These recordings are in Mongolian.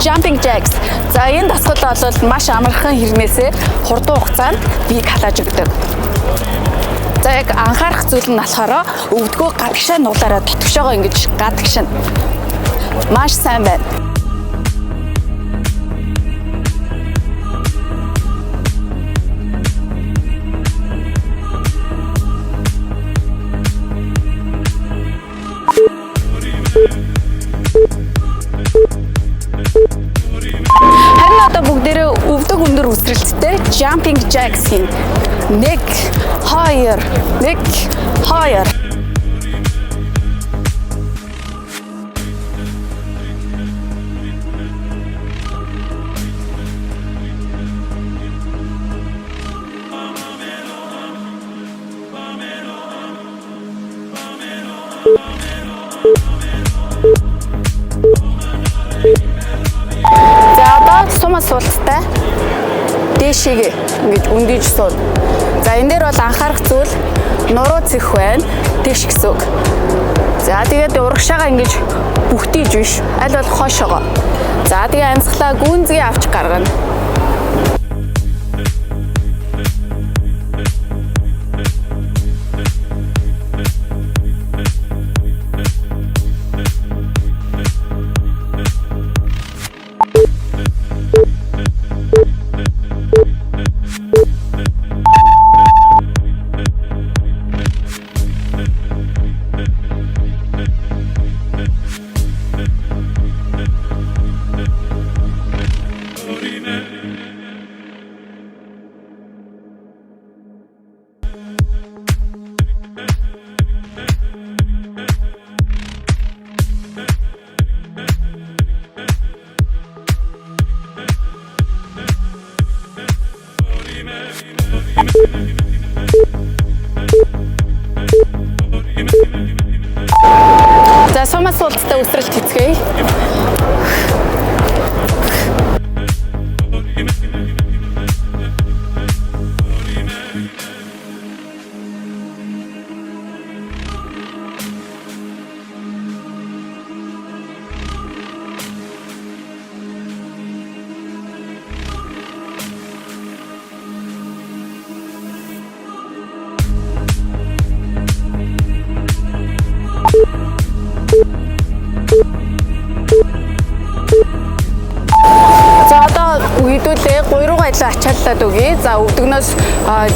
jumping jacks. За энэ дасгал бол маш амархан хэрнээсээ хурдан хугацаанд биеийг халааж өгдөг. За яг анхаарах зүйл нь болохоор өвдгөө гадагшаа нуулаараа дотгошоогоо ингэж гадагшаа. Маш сайн байна. Харин одоо бүгдээрээ өвдөг өндөр үсрэлттэй jumping jacks хийн. Нэг хоёр. Сумаа суулттай дээшээгээ ингэж өндийж суул. За энэ дээр бол анхаарах зүйл нуруу цэх байна. Тийш гэсэн үг. За тэгээд урагшаага ингэж бүхтийж биш. Аль бол хойшоогоо. За тэгээд амьсгалаа гүнзгий авч гаргана. За сумаа суулттай үсрэлт хийцгээе. Үгүйдүүлээ 3 руу ажиллаа ачааллаад өгье. За өвдөгнөөс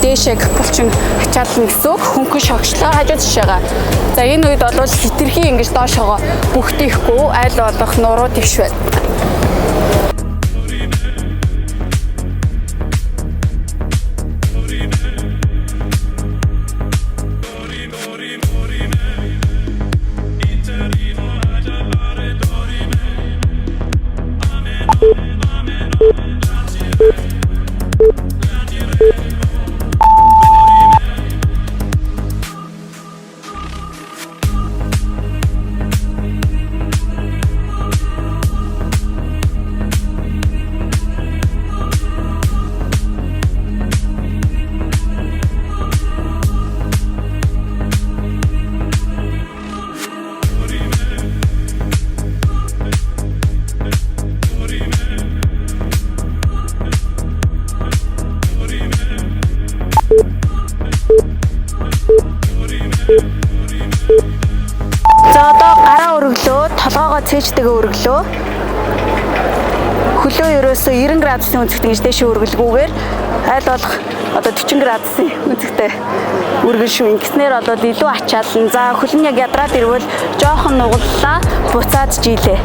дээшээ булчин ачаална гэсэн үг. Хөнгөн шогчлоо хажуу тишээгаа. За энэ үед бол хитрхи ингэж доошоогоо бүхтийхгүй аль болох нуруу тэгш байна. За одоо гараа өргөлөө, толгоогоо цээжтэйгээ өргөлөө. Хөлөө ерөөсөө 90 градусын үнцэгт ингэж дэше өргөлгүүгээр аль болох одоо 40 градусын үнцэгтэй өргөл шүү. Ингэснээр бол илүү ачаална. За хөл нь яг ядраад ирвэл жоохон нугаллаа, буцаад жийлээ.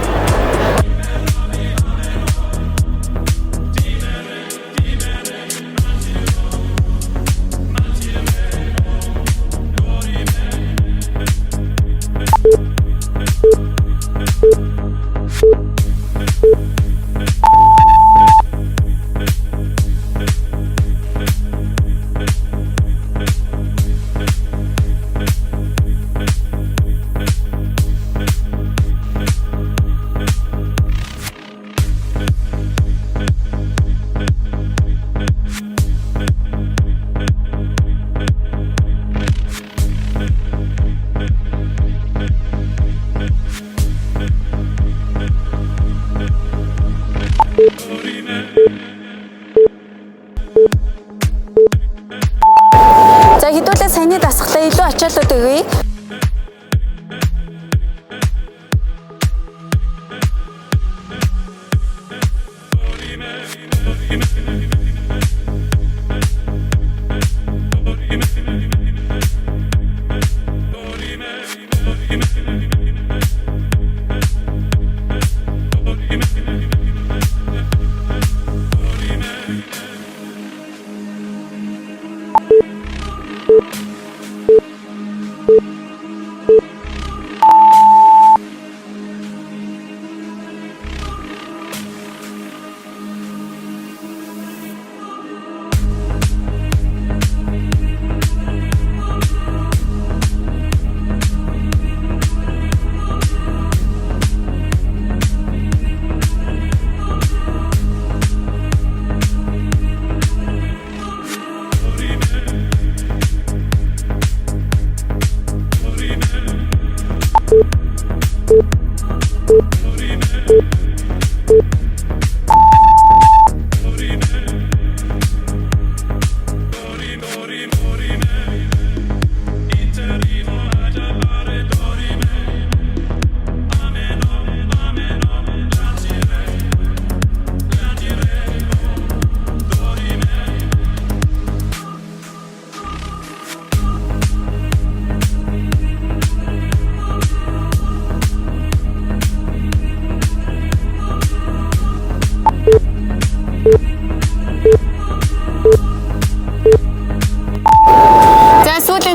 За хэдүүлээ саяны дасгалаа илүү ачаалууд өгье.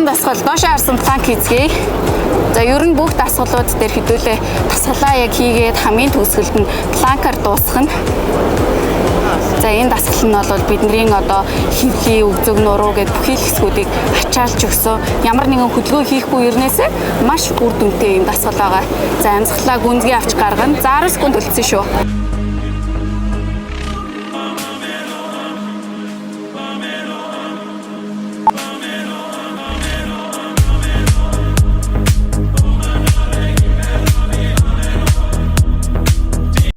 Дасгал доош харсан планк хийцгээе. За ер нь бүх дасгалууд дээр хэдүүлээ дасгалаа яг хийгээд хамгийн төгсгөлд нь планкаар дуусгах нь. За энэ дасгал нь бол бидний одоо хөвлийн өгзөг нуруу гэдэг бүхий л хэсгүүдийг ачаалж өгсөн. Ямар нэгэн хөдөлгөөн хийхгүй ирнээсээ маш үр дүнтэй юм дасгал байгаа. За амьсгалаа гүнзгий авч гаргана. За 10 секунд үлдсэн шүү.